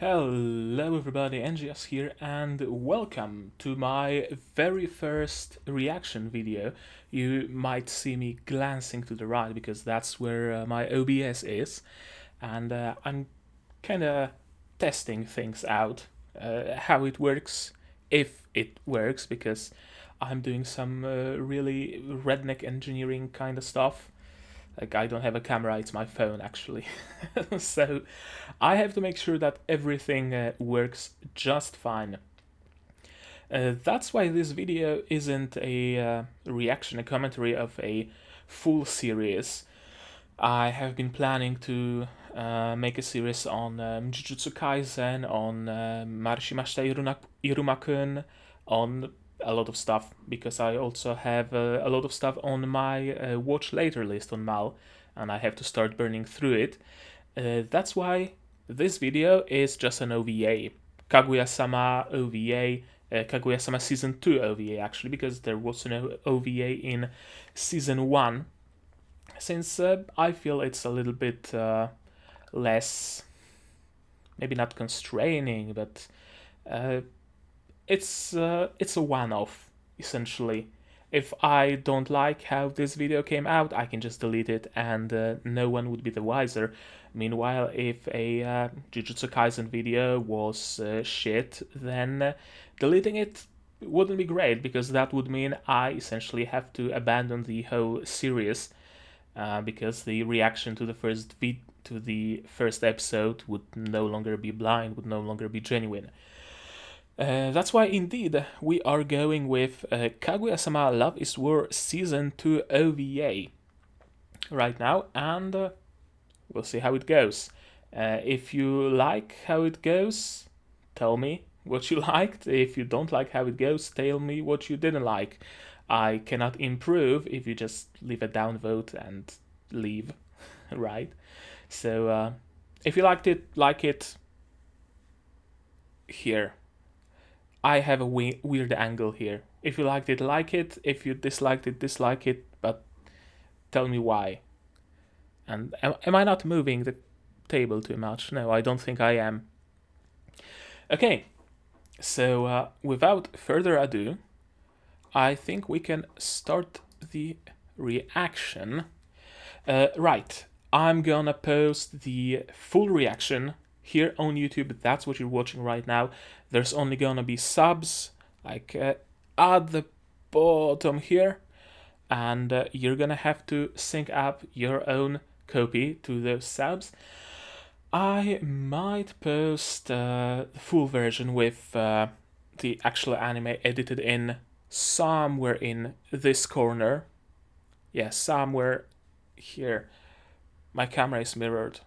Hello everybody, NGS here and welcome to my very first reaction video. You might see me glancing to the right because that's where my OBS is, and I'm kinda testing things out, how it works, if it works, because I'm doing some really redneck engineering kind of stuff. Like, I don't have a camera, it's my phone actually. So I have to make sure that everything works just fine. That's why this video isn't a reaction, a commentary of a full series. I have been planning to make a series on Jujutsu Kaisen, on Marishimashita Iruma-kun, on a lot of stuff, because I also have a lot of stuff on my watch later list on Mal, and I have to start burning through it. That's why this video is just an OVA. Kaguya-sama OVA, Kaguya-sama Season 2 OVA actually, because there was no OVA in Season 1, since I feel it's a little bit less, maybe not constraining, but it's a one-off, essentially. If I don't like how this video came out, I can just delete it and no one would be the wiser. Meanwhile, if a Jujutsu Kaisen video was shit, then deleting it wouldn't be great, because that would mean I essentially have to abandon the whole series, because the reaction to the first episode would no longer be blind, would no longer be genuine. That's why, indeed, we are going with Kaguya-sama Love is War Season 2 OVA right now, and we'll see how it goes. If you like how it goes, tell me what you liked. If you don't like how it goes, tell me what you didn't like. I cannot improve if you just leave a downvote and leave, right? So, if you liked it, like it. Here. I have a weird angle here. If you liked it, like it. If you disliked it, dislike it. But tell me why. And am I not moving the table too much? No, I don't think I am. Okay, so without further ado, I think we can start the reaction. Right, I'm gonna post the full reaction here on YouTube. That's what you're watching right now. There's only gonna be subs, like at the bottom here, and you're gonna have to sync up your own copy to those subs. I might post the full version with the actual anime edited in somewhere in this corner. Yeah, somewhere here. My camera is mirrored.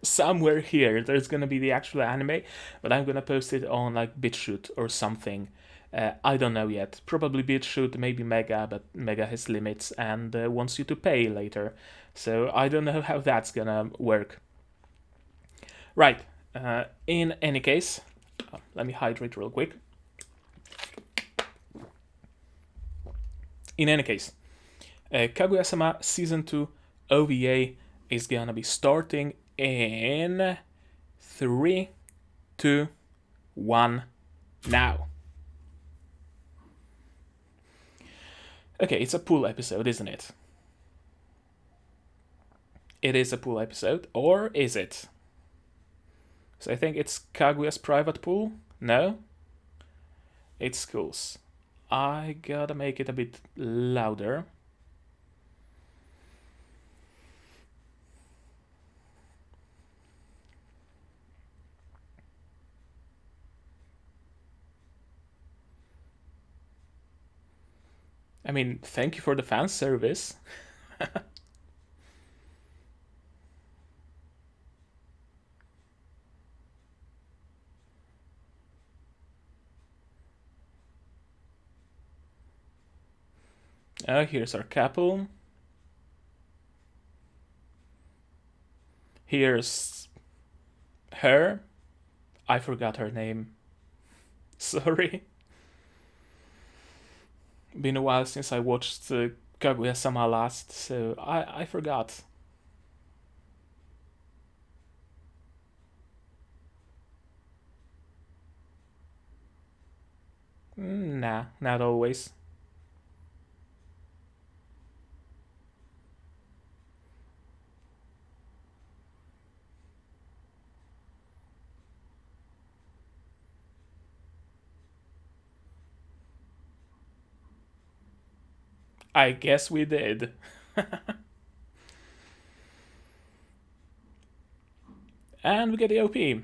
Somewhere here there's gonna be the actual anime, but I'm gonna post it on like BitChute or something. I don't know yet. Probably BitChute, maybe Mega, but Mega has limits and wants you to pay later. So I don't know how that's gonna work. Right, in any case, let me hydrate real quick. In any case, Kaguya-sama Season 2 OVA is gonna be starting in 3, 2, 1, now. Okay, it's a pool episode, isn't it? It is a pool episode, or is it? So I think it's Kaguya's private pool? No? It's schools. I gotta make it a bit louder. I mean, thank you for the fan service. Here's our couple. Here's her. I forgot her name. Sorry. Been a while since I watched Kaguya-sama last, so I forgot. Nah, not always. I guess we did. And we get the OP.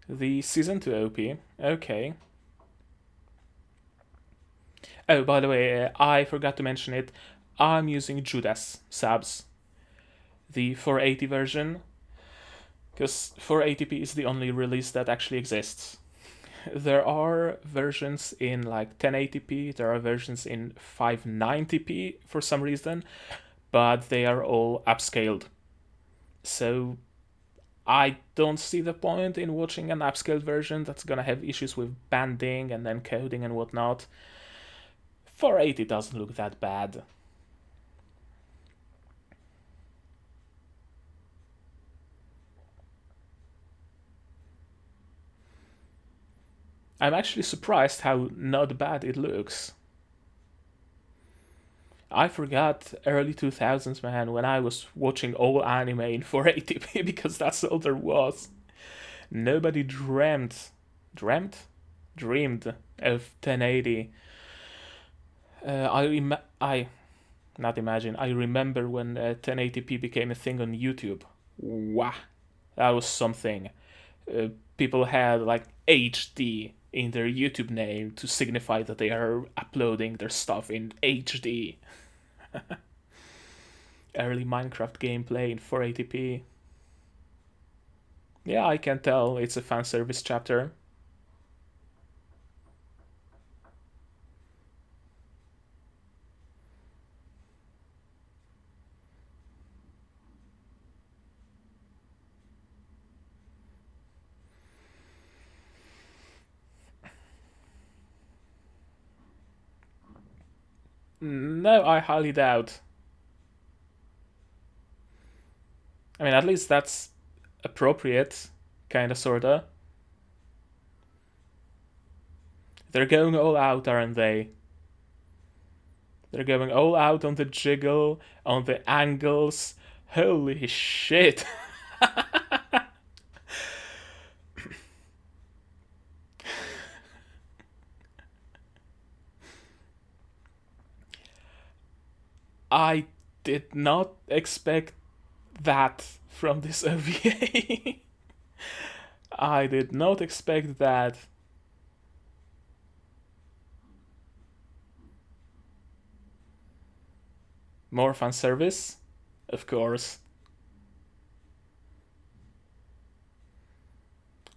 The Season 2 OP. Okay. Oh, by the way, I forgot to mention it. I'm using Judas subs, the 480 version, because 480p is the only release that actually exists. There are versions in like 1080p, there are versions in 590p for some reason, but they are all upscaled. So I don't see the point in watching an upscaled version that's gonna have issues with banding and encoding and whatnot. 480 doesn't look that bad. I'm actually surprised how not bad it looks. I forgot early 2000s, man, when I was watching all anime in 480p because that's all there was. Nobody dreamed of 1080. I not imagine. I remember when 1080p became a thing on YouTube. Wow, that was something. People had like HD in their YouTube name to signify that they are uploading their stuff in HD. Early Minecraft gameplay in 480p. Yeah, I can tell it's a fan service chapter. No, I highly doubt. I mean, at least that's appropriate, kinda sorta. They're going all out, aren't they? They're going all out on the jiggle, on the angles. Holy shit! I did not expect that from this OVA. I did not expect that. More fan service? Of course.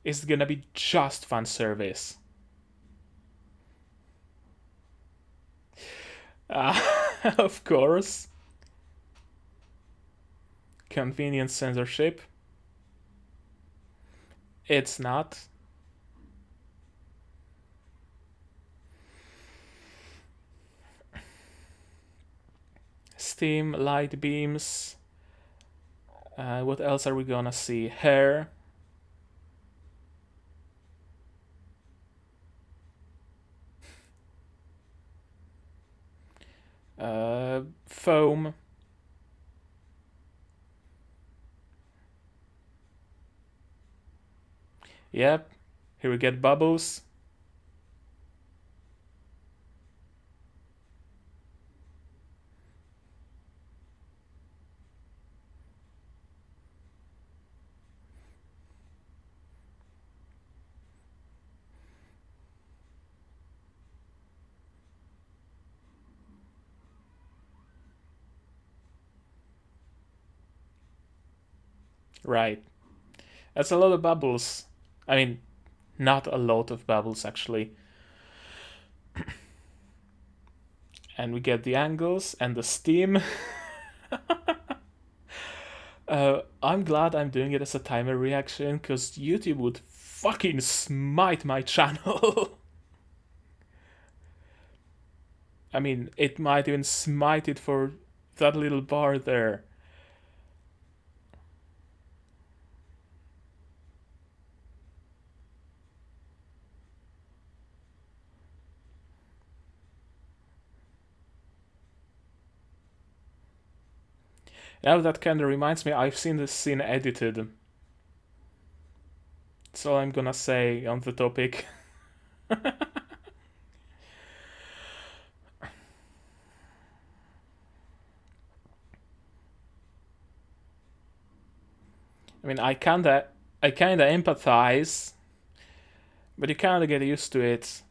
It's gonna be just fan service. Of course. Convenient censorship. It's not. Steam, light beams. What else are we gonna see? Hair. Foam. Yep. Here we get bubbles. Right. That's a lot of bubbles. I mean, not a lot of bubbles actually. And we get the angles and the steam. I'm glad I'm doing it as a timer reaction, because YouTube would fucking smite my channel. I mean, it might even smite it for that little bar there. Now that kind of reminds me, I've seen this scene edited. That's all I'm gonna say on the topic. I mean, I kinda empathize, but you kinda get used to it.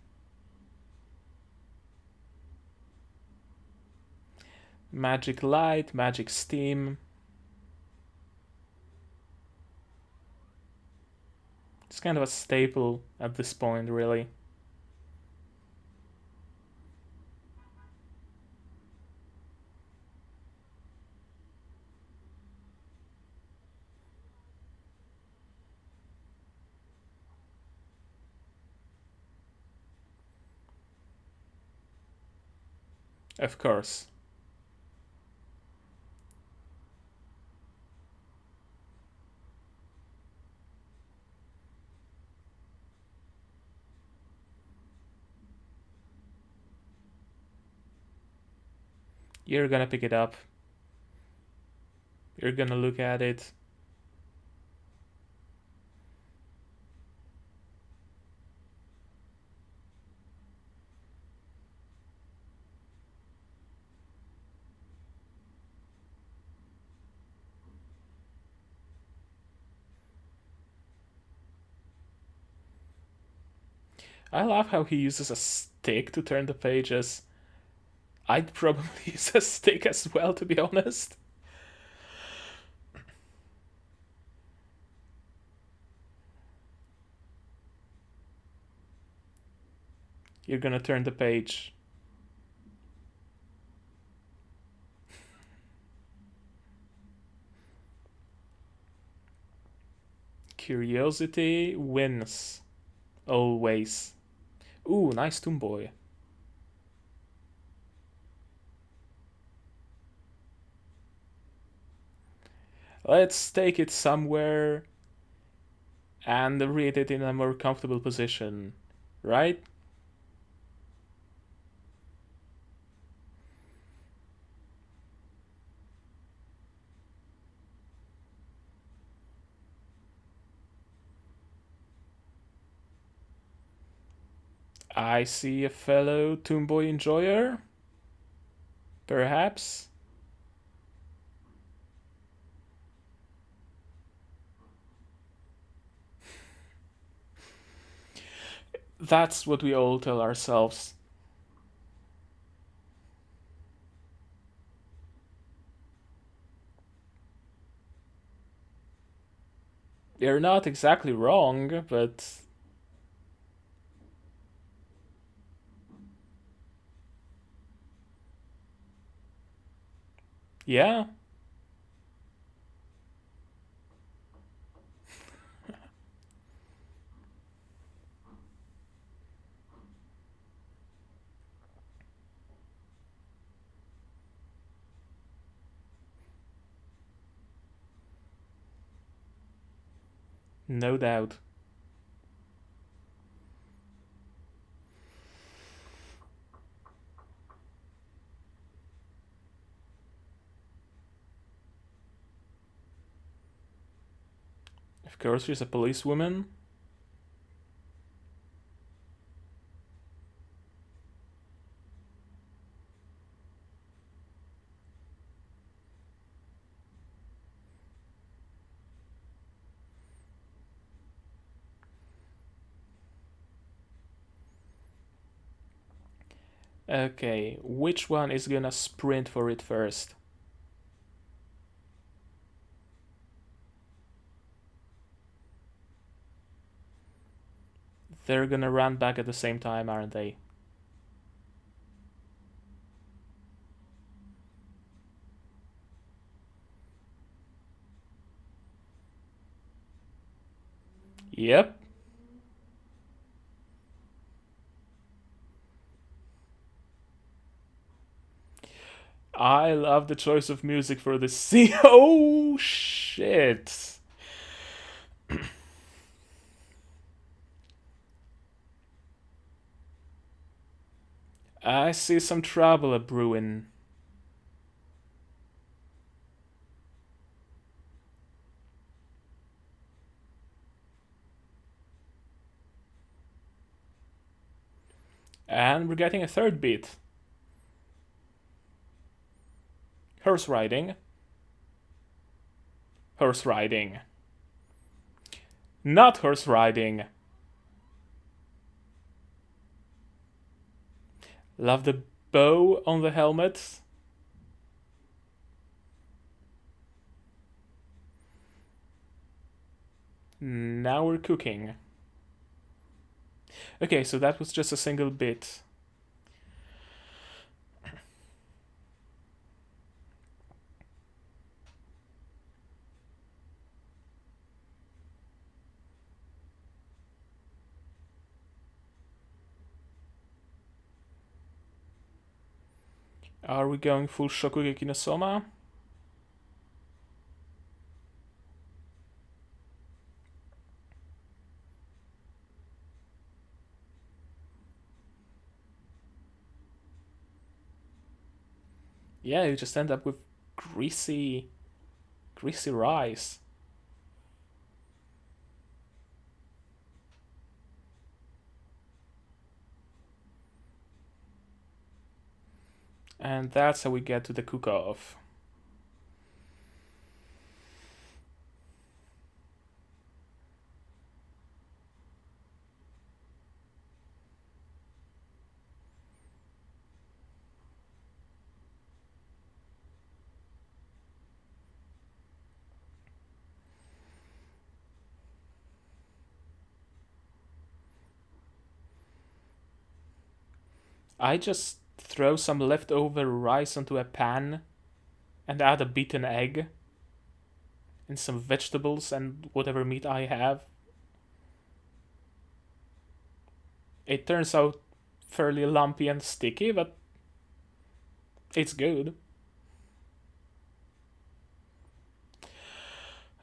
Magic light, magic steam. It's kind of a staple at this point, really. Of course. You're gonna pick it up. You're gonna look at it. I love how he uses a stick to turn the pages. I'd probably use a stick as well, to be honest. You're gonna turn the page. Curiosity wins. Always. Ooh, nice tomboy. Let's take it somewhere and read it in a more comfortable position, right? I see a fellow tomboy enjoyer. Perhaps. That's what we all tell ourselves. You're not exactly wrong, but yeah. No doubt. Of course, she's a policewoman. Okay, which one is gonna sprint for it first? They're gonna run back at the same time, aren't they? Yep. I love the choice of music for this scene. Oh shit. I see some trouble a brewing. And we're getting a third bit. Horse riding. Horse riding. Not horse riding. Love the bow on the helmet. Now we're cooking. Okay, so that was just a single bit. Are we going full Shokugeki no Soma? Yeah, you just end up with greasy rice. And that's how we get to the cook-off. I just throw some leftover rice onto a pan and add a beaten egg and some vegetables and whatever meat I have. It turns out fairly lumpy and sticky, but it's good.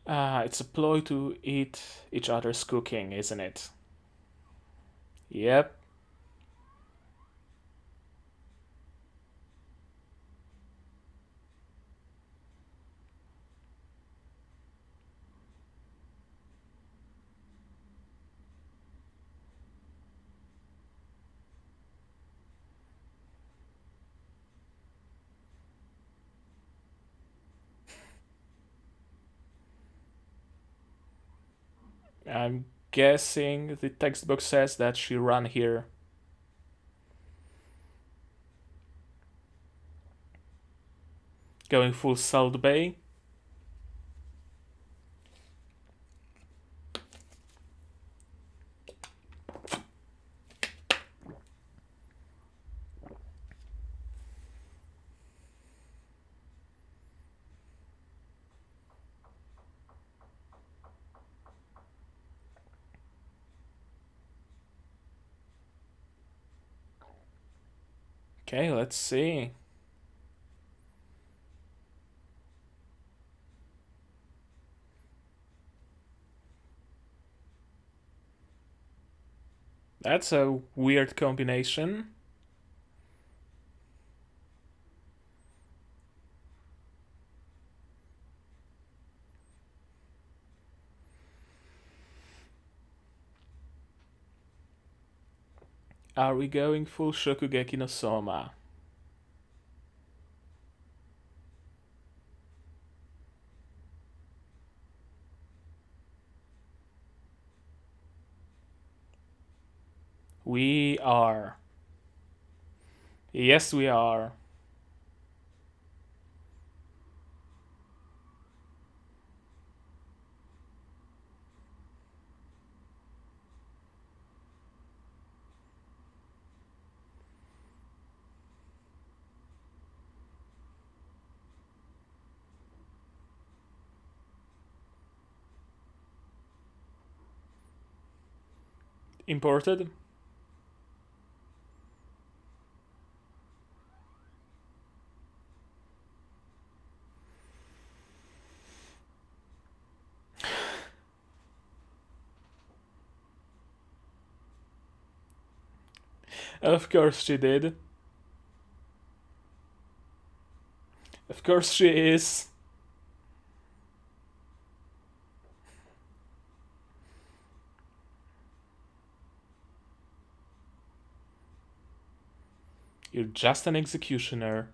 It's a ploy to eat each other's cooking, isn't it? Yep. I'm guessing the textbook says that she ran here. Going full Salt Bay. Okay, let's see. That's a weird combination. Are we going full Shokugeki no Soma? We are. Yes, we are. Imported? Of course she did. Of course she is. You're just an executioner.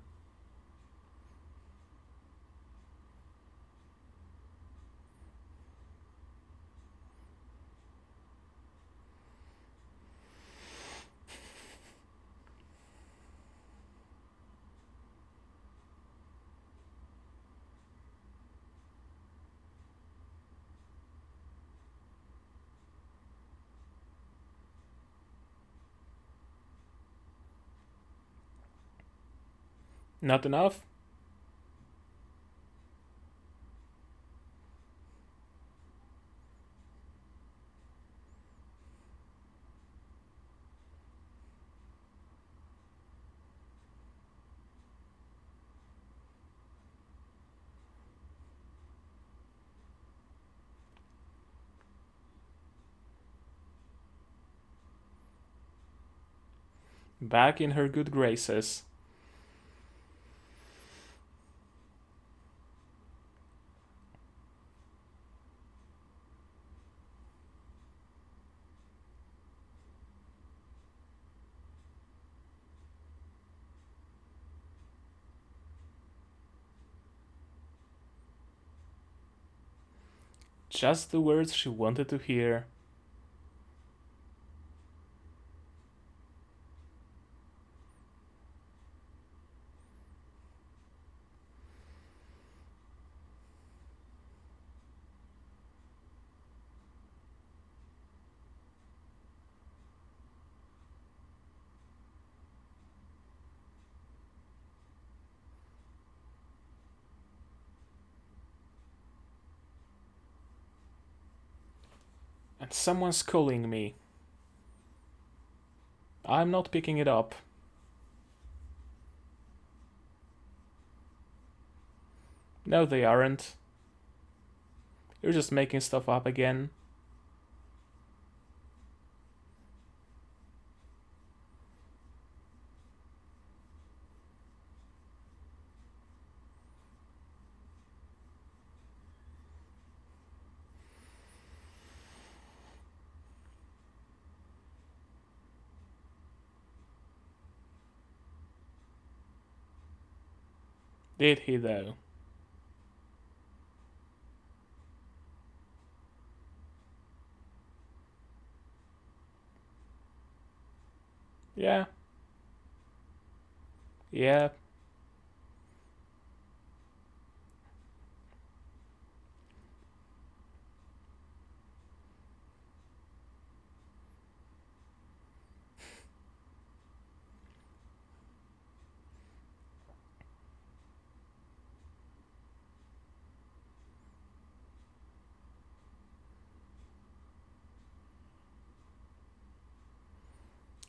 Not enough? Back in her good graces. Just the words she wanted to hear. And someone's calling me. I'm not picking it up. No, they aren't. You're just making stuff up again. Did he though? Yeah. Yeah.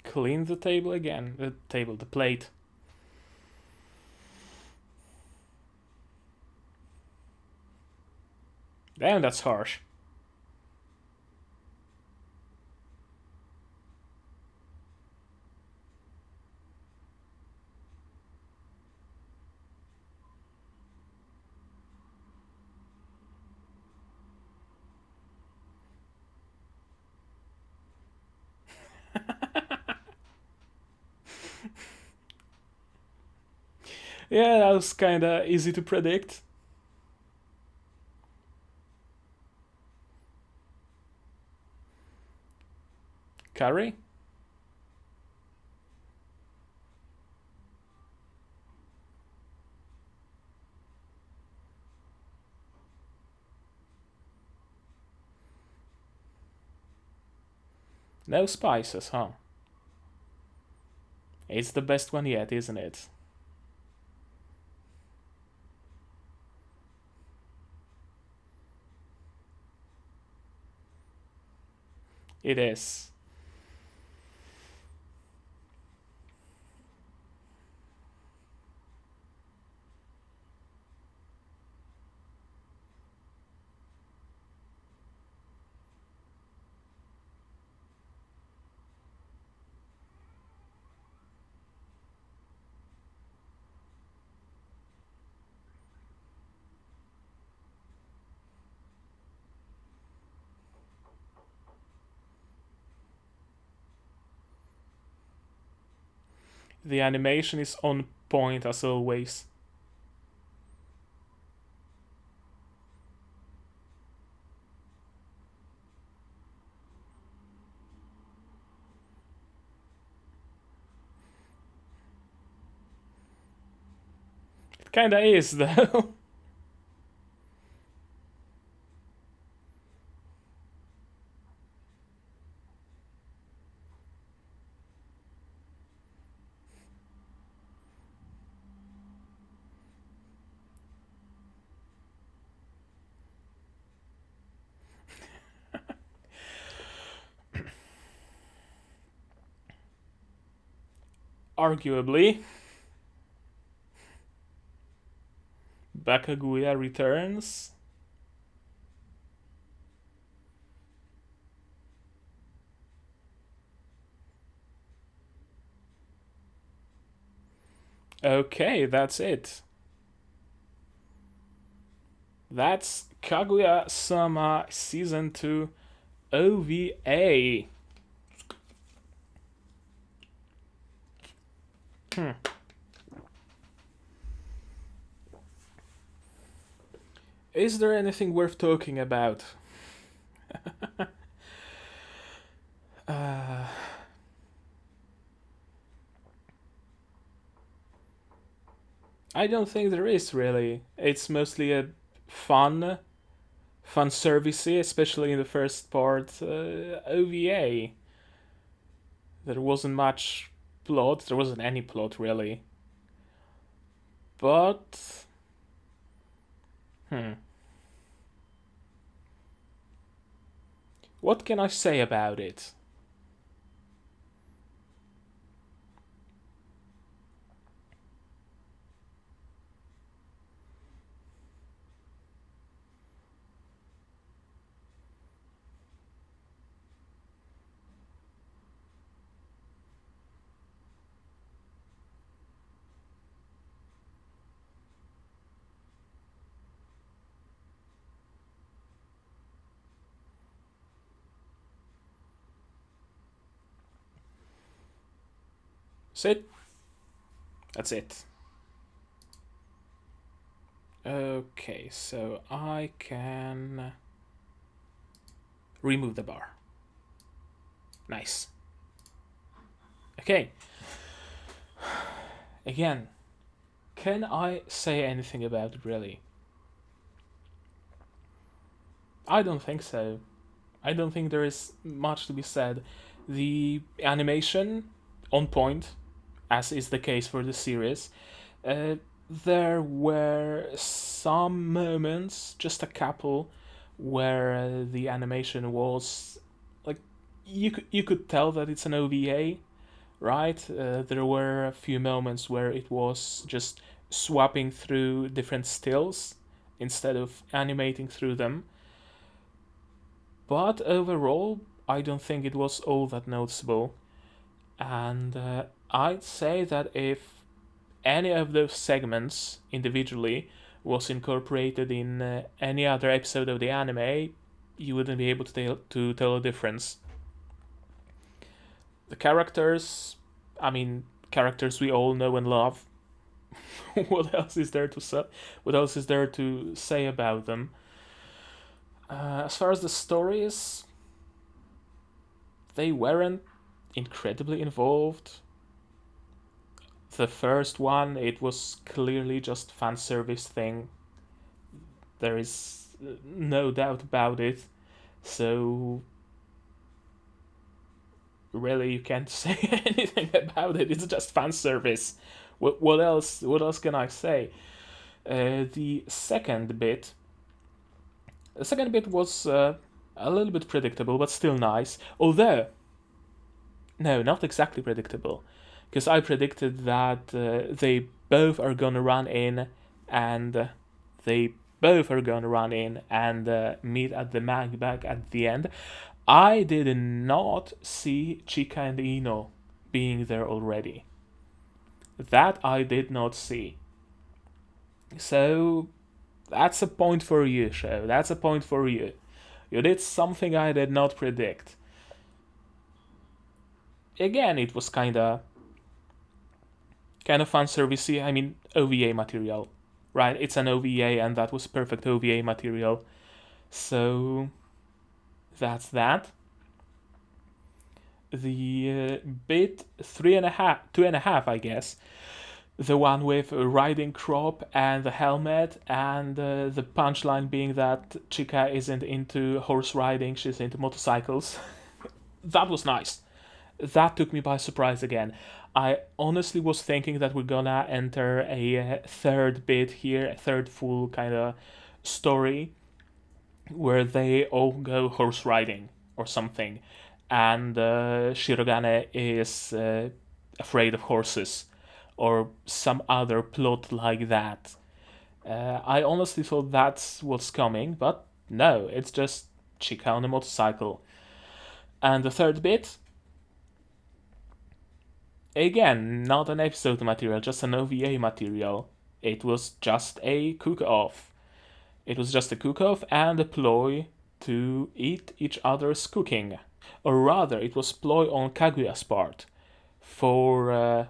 Clean the table again. The plate. Damn, that's harsh. Yeah, that was kinda easy to predict. Curry? No spices, huh? It's the best one yet, isn't it? It is. The animation is on point as always. It kinda is, though. Arguably, Kaguya returns. Okay, that's it. That's Kaguya-sama Season 2 OVA. Is there anything worth talking about? I don't think there is really. It's mostly a fun servicey, especially in the first part OVA. There wasn't much plot. There wasn't any plot really. But what can I say about it? Sit. That's it. Okay, so I can remove the bar. Nice. Okay. Again, can I say anything about it really? I don't think so. I don't think there is much to be said. The animation on point, as is the case for the series. There were some moments, just a couple, where the animation was like you could tell that it's an OVA, right? There were a few moments where it was just swapping through different stills instead of animating through them. But overall, I don't think it was all that noticeable. And I'd say that if any of those segments individually was incorporated in any other episode of the anime, you wouldn't be able to tell a difference. The characters, I mean, characters we all know and love. What else is there to say? What else is there to say about them? As far as the stories, they weren't incredibly involved. The first one, it was clearly just fan service thing. There is no doubt about it. So really, you can't say anything about it. It's just fan service. What else? What else can I say? The second bit. The second bit was a little bit predictable, but still nice. Although, no, not exactly predictable, because I predicted that they both are gonna run in, and they both are gonna run in and meet at the mag back at the end. I did not see Chika and Ino being there already. That I did not see. So that's a point for you, show. That's a point for you. You did something I did not predict. Again, it was kinda kind of fan servicey. I mean, OVA material, right? It's an OVA, and that was perfect OVA material. So that's that. The bit 3.5, 2.5, I guess. The one with a riding crop and the helmet, and the punchline being that Chika isn't into horse riding, she's into motorcycles. That was nice. That took me by surprise again. I honestly was thinking that we're gonna enter a third bit here, a third full kind of story where they all go horse riding or something, and Shirogane is afraid of horses or some other plot like that. I honestly thought that's what's coming, but no, it's just Chika on a motorcycle. And the third bit, again, not an episode material, just an OVA material. It was just a cook-off. It was just a cook-off and a ploy to eat each other's cooking. Or rather, it was ploy on Kaguya's part for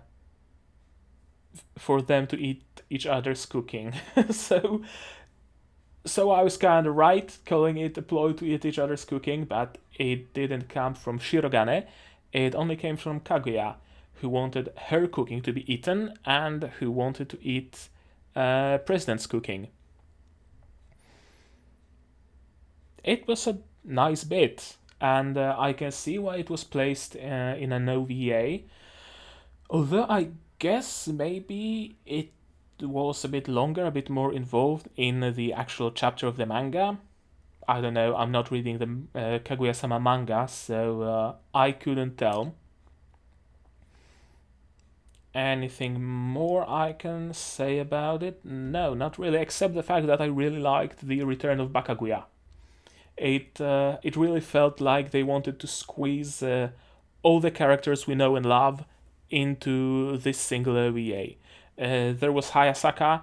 them to eat each other's cooking. so I was kind of right calling it a ploy to eat each other's cooking, but it didn't come from Shirogane. It only came from Kaguya, who wanted her cooking to be eaten and who wanted to eat President's cooking. It was a nice bit, and I can see why it was placed in an OVA. Although I guess maybe it was a bit longer, a bit more involved in the actual chapter of the manga. I don't know, I'm not reading the Kaguya-sama manga, so I couldn't tell. Anything more I can say about it? No, not really, except the fact that I really liked the return of Bakaguya. It really felt like they wanted to squeeze all the characters we know and love into this single OVA. There was Hayasaka,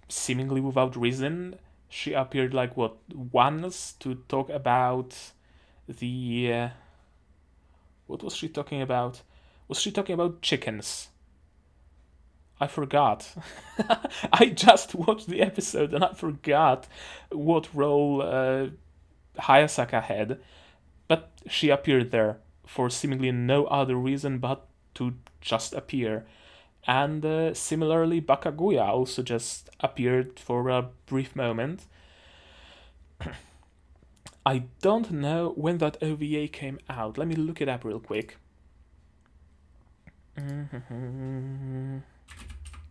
seemingly without reason. She appeared like once to talk about the what was she talking about? Was she talking about chickens? I forgot. I just watched the episode and I forgot what role Hayasaka had, but she appeared there for seemingly no other reason but to just appear. And similarly, Bakaguya also just appeared for a brief moment. I don't know when that OVA came out. Let me look it up real quick.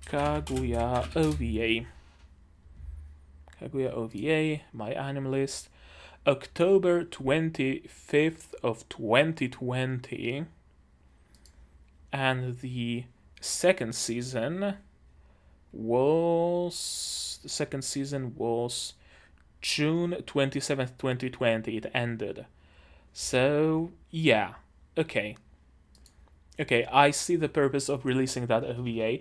Kaguya OVA. Kaguya OVA, my anime list. October 25th of 2020. And the second season was June 27th, 2020. It ended. So, yeah. Okay, I see the purpose of releasing that OVA.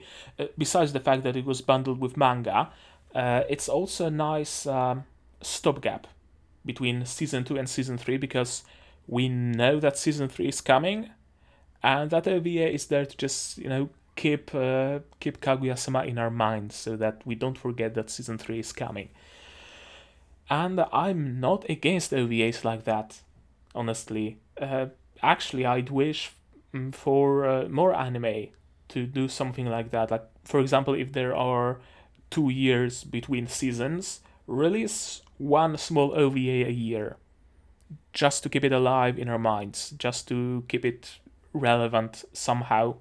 Besides the fact that it was bundled with manga, it's also a nice stopgap between season 2 and season 3, because we know that season 3 is coming, and that OVA is there to just, keep Kaguya-sama in our minds so that we don't forget that season 3 is coming. And I'm not against OVAs like that, honestly. Actually, I'd wish for more anime to do something like that. Like, for example, if there are 2 years between seasons, release one small OVA a year, just to keep it alive in our minds, just to keep it relevant somehow,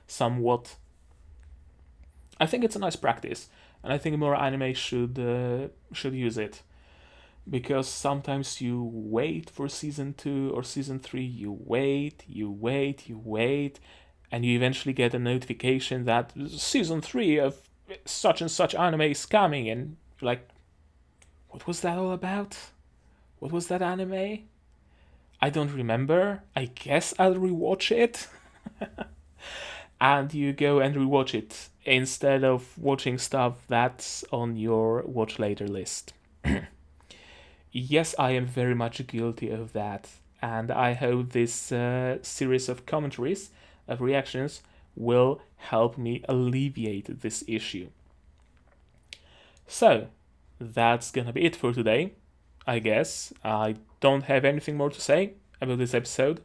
somewhat. I think it's a nice practice, and I think more anime should use it, because sometimes you wait for season 2 or season 3, you wait, and you eventually get a notification that season 3 of such and such anime is coming, and you're like, what was that all about? What was that anime? I don't remember. I guess I'll rewatch it. And you go and rewatch it instead of watching stuff that's on your watch later list. Yes, I am very much guilty of that, and I hope this series of commentaries, of reactions, will help me alleviate this issue. So, that's gonna be it for today, I guess. I don't have anything more to say about this episode.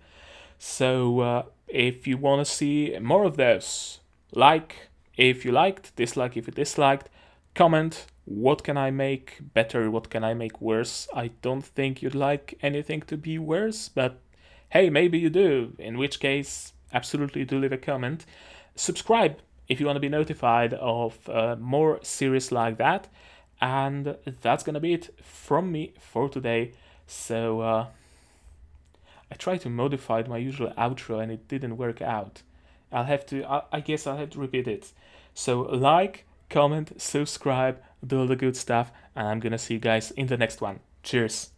So, if you want to see more of those, like if you liked, dislike if you disliked, comment what can I make better, what can I make worse. I don't think you'd like anything to be worse, but hey, maybe you do, in which case, absolutely do leave a comment. Subscribe if you want to be notified of more series like that. And that's gonna be it from me for today. So, I tried to modify my usual outro and it didn't work out. I guess I'll have to repeat it. So, like, comment, subscribe, do all the good stuff, and I'm gonna see you guys in the next one. Cheers.